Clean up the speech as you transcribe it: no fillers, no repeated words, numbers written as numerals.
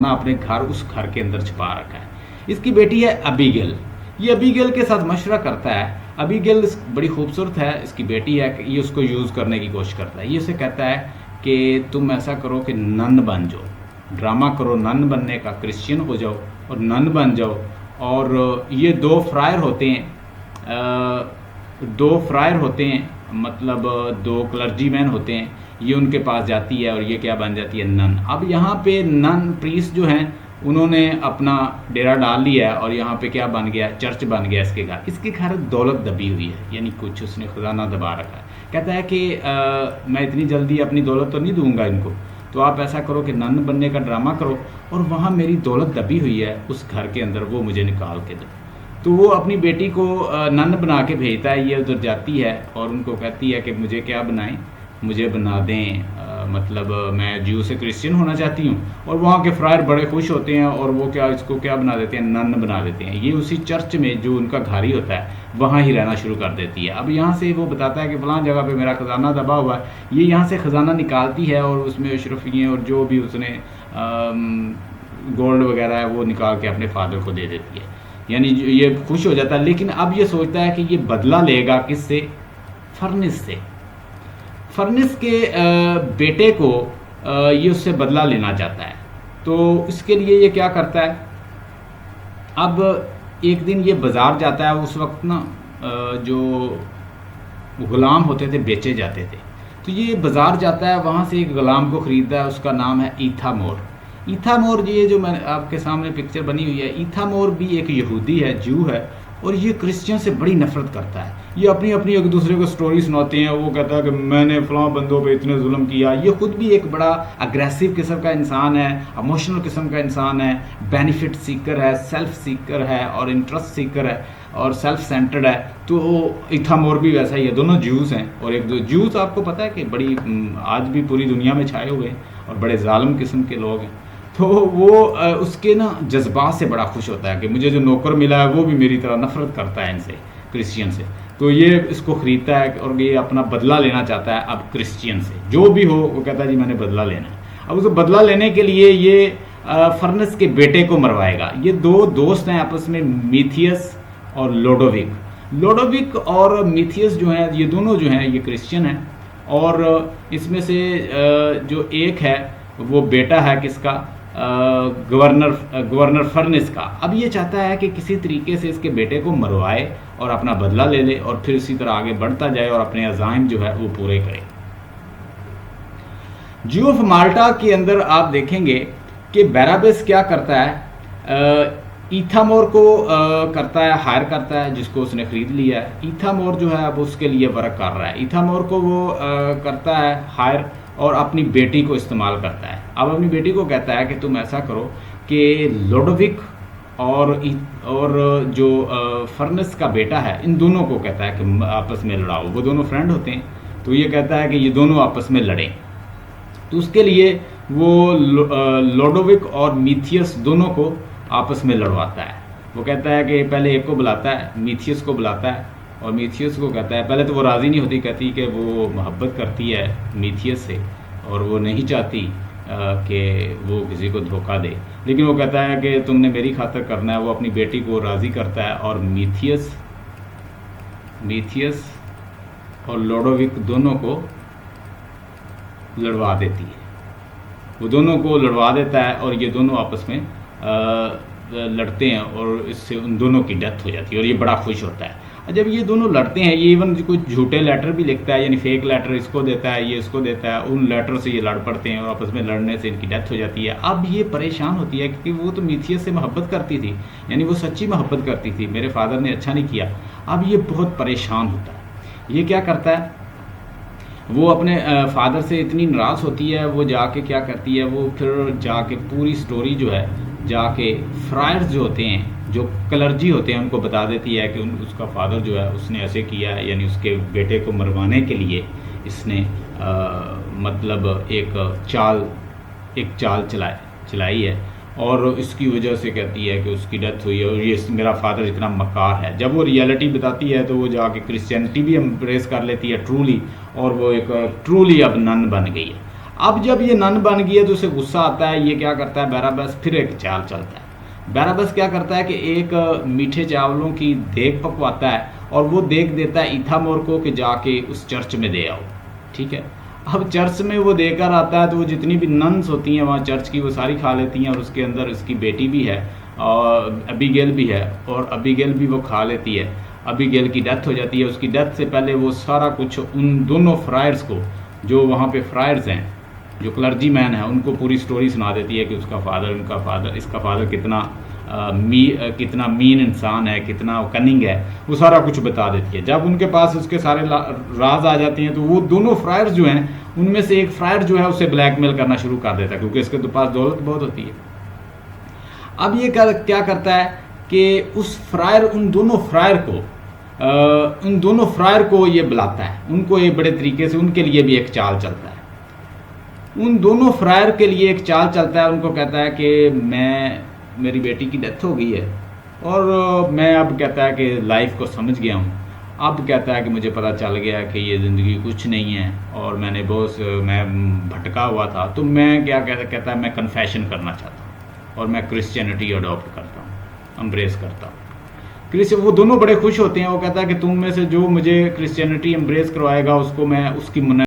अपने घर उस घर के अंदर छुपा रखा है। इसकी बेटी है अबीगेल। ये अबीगेल के साथ मशवरा करता है। अबीगेल बड़ी खूबसूरत है, इसकी बेटी है, कि ये उसको यूज़ करने की कोशिश करता है। ये उसे कहता है कि तुम ऐसा करो कि नन बन जाओ, ड्रामा करो नन बनने का, क्रिश्चियन हो जाओ और नन बन जाओ। और ये दो फ्रायर होते हैं, मतलब दो क्लर्जीमैन होते हैं। ये उनके पास जाती है और ये क्या बन जाती है, नन। अब यहाँ पे नन प्रीस्ट जो हैं उन्होंने अपना डेरा डाल लिया है और यहाँ पे क्या बन गया, चर्च बन गया इसके घर। इसके घर दौलत दबी हुई है, यानी कुछ उसने खजाना दबा रखा है। कहता है कि मैं इतनी जल्दी अपनी दौलत तो नहीं दूंगा इनको, तो आप ऐसा करो कि नन बनने का ड्रामा करो और वहाँ मेरी दौलत दबी हुई है उस घर के अंदर, वो मुझे निकाल के दो। तो वो अपनी बेटी को नन बना के भेजता है। ये उधर जाती है और उनको कहती है कि मुझे क्या बनाएं, मुझे बना दें, मतलब मैं ज्यू से क्रिश्चियन होना चाहती हूँ। और वहाँ के फ्रायर बड़े खुश होते हैं और वो इसको क्या बना देते हैं, नन बना देते हैं। ये उसी चर्च में जो उनका घारी होता है वहाँ ही रहना शुरू कर देती है। अब यहाँ से वो बताता है कि फलां जगह पे मेरा ख़जाना दबा हुआ है। ये यहाँ से ख़जाना निकालती है और उसमें अशरफियाँ और जो भी उसने गोल्ड वगैरह है वो निकाल के अपने फादर को दे देती है। यानी ये खुश हो जाता है। लेकिन अब ये सोचता है कि ये बदला लेगा किससे, फर्निस से। फर्निस के बेटे को ये उससे बदला लेना चाहता है। तो इसके लिए ये क्या करता है, अब एक दिन ये बाज़ार जाता है। उस वक्त ना जो ग़ुलाम होते थे बेचे जाते थे, तो ये बाज़ार जाता है, वहाँ से एक ग़ुलाम को ख़रीदता है। उसका नाम है ईथामोर। ईथामोर, ये जो मैंने आपके सामने पिक्चर बनी हुई है, ईथामोर भी एक यहूदी है, ज्यू है, और ये क्रिश्चियन से बड़ी नफरत करता है। ये अपनी अपनी एक दूसरे को स्टोरी सुनाते हैं। वो कहता है कि मैंने फलां बंदों पे इतने जुल्म किया। ये खुद भी एक बड़ा अग्रेसिव किस्म का इंसान है, इमोशनल किस्म का इंसान है, बेनिफिट सीकर है, सेल्फ सीकर है और इंटरेस्ट सीकर है और सेल्फ सेंटर्ड है। तो इथामोर भी वैसा ही है। दोनों ज्यूज़ हैं। और एक दो ज्यूज़ आपको पता है कि बड़ी आज भी पूरी दुनिया में छाए हुए हैं और बड़े जालिम किस्म के लोग हैं। तो वो उसके ना जज्बात से बड़ा खुश होता है कि मुझे जो नौकर मिला है वो भी मेरी तरह नफरत करता है इनसे, क्रिश्चियन से। तो ये इसको ख़रीदता है और ये अपना बदला लेना चाहता है अब क्रिश्चियन से। जो भी हो वो कहता है जी मैंने बदला लेना है। अब उसको बदला लेने के लिए ये फर्नस के बेटे को मरवाएगा। ये दो दोस्त हैं आपस में, मीथियस और लोडोविक। लोडोविक और मीथियस जो हैं, ये दोनों जो हैं ये क्रिश्चियन हैं। और इसमें से जो एक है वो बेटा है किसका, गवर्नर फर्निस का। अब ये चाहता है कि किसी तरीके से इसके बेटे को मरवाए और अपना बदला ले ले और फिर इसी तरह आगे बढ़ता जाए और अपने अज़ाइम जो है वो पूरे करे। ज्यू ऑफ माल्टा के अंदर आप देखेंगे कि बैराबस क्या करता है, ईथामोर को करता है, हायर करता है, जिसको उसने ख़रीद लिया है। ईथामोर जो है अब उसके लिए वर्क कर रहा है। ईथामोर को वो करता है हायर और अपनी बेटी को इस्तेमाल करता है। अब अपनी बेटी को कहता है कि तुम ऐसा करो कि लोडोविक और जो फर्नस का बेटा है, इन दोनों को कहता है कि आपस में लड़ाओ। वो दोनों फ्रेंड होते हैं। तो ये कहता है कि ये दोनों आपस में लड़ें। तो उसके लिए वो लोडोविक और मीथियस दोनों को आपस में लड़वाता है। वो कहता है कि पहले एक को बुलाता है, मीथियस को बुलाता है और मीथियस को कहता है, पहले तो वो राज़ी नहीं होती, कहती कि वो मोहब्बत करती है मीथियस से और वो नहीं चाहती कि वो किसी को धोखा दे। लेकिन वो कहता है कि तुमने मेरी खातिर करना है। वो अपनी बेटी को राज़ी करता है और मीथियस और लोडोविक दोनों को लड़वा देती है। वो दोनों को लड़वा देता है और ये दोनों आपस में लड़ते हैं और इससे उन दोनों की डेथ हो जाती है और ये बड़ा खुश होता है। जब ये दोनों लड़ते हैं, ये इवन कुछ झूठे लेटर भी लिखता है, यानी फेक लेटर इसको देता है, ये इसको देता है। उन लेटर से ये लड़ पड़ते हैं और आपस में लड़ने से इनकी डेथ हो जाती है। अब ये परेशान होती है क्योंकि वो तो मीथियस से मोहब्बत करती थी, यानी वो सच्ची मोहब्बत करती थी। मेरे फादर ने अच्छा नहीं किया। अब ये बहुत परेशान होता है। ये क्या करता है, वो अपने फादर से इतनी नाराज़ होती है, वो जाके क्या करती है, वो फिर जाके पूरी स्टोरी जो है जाके फ्रायर्स जो होते हैं, जो क्लर्जी होते हैं, उनको बता देती है कि उसका फादर जो है उसने ऐसे किया है, यानी उसके बेटे को मरवाने के लिए इसने मतलब एक चाल चलाई है और इसकी वजह से कहती है कि उसकी डेथ हुई है और ये मेरा फादर इतना मक्कार है। जब वो रियलिटी बताती है तो वो जाके क्रिश्चियनिटी भी एम्ब्रेस कर लेती है ट्रूली, और वो एक ट्रूली अब नन बन गई है। अब जब ये नन बन गई है तो उसे गुस्सा आता है, ये क्या करता है बैराबस फिर एक चाल चलता है। बैराबस क्या करता है कि एक मीठे चावलों की देग पकवाता है और वो देग देता है इथामोर को कि जाके उस चर्च में दे आओ, ठीक है। अब चर्च में वो देकर आता है तो वो जितनी भी नन्स होती हैं वहाँ चर्च की वो सारी खा लेती हैं, और उसके अंदर उसकी बेटी भी है और अबीगेल भी है, और अबीगेल भी वो खा लेती है। अबीगेल की डेथ हो जाती है। उसकी डेथ से पहले वो सारा कुछ उन दोनों फ्रायर्स को, जो वहाँ पे फ्रायर्स हैं, जो क्लर्जी मैन है, उनको पूरी स्टोरी सुना देती है कि उसका फादर इसका फादर कितना मीन इंसान है, कितना कनिंग है, वो सारा कुछ बता देती है। जब उनके पास उसके सारे राज आ जाते हैं तो वो दोनों फ्रायर्स जो हैं उनमें से एक फ्रायर जो है उसे ब्लैकमेल करना शुरू कर देता है, क्योंकि इसके तो पास दौलत बहुत होती है। अब ये क्या करता है कि उन दोनों फ्रायर को ये बुलाता है, उनको ये बड़े तरीके से, उनके लिए भी एक चाल चलता है। उन दोनों फ्रायर के लिए एक चाल चलता है, उनको कहता है कि मेरी बेटी की डेथ हो गई है और मैं अब कहता है कि लाइफ को समझ गया हूँ। अब कहता है कि मुझे पता चल गया कि ये ज़िंदगी कुछ नहीं है और मैं भटका हुआ था, तो मैं कहता है मैं कन्फेशन करना चाहता हूँ और मैं क्रिश्चियनिटी अडॉप्ट करता हूँ, एम्ब्रेस करता हूँ। वो दोनों बड़े खुश होते हैं। वो कहता है कि तुम में से जो मुझे क्रिश्चियनिटी एम्ब्रेस करवाएगा उसको मैं उसकी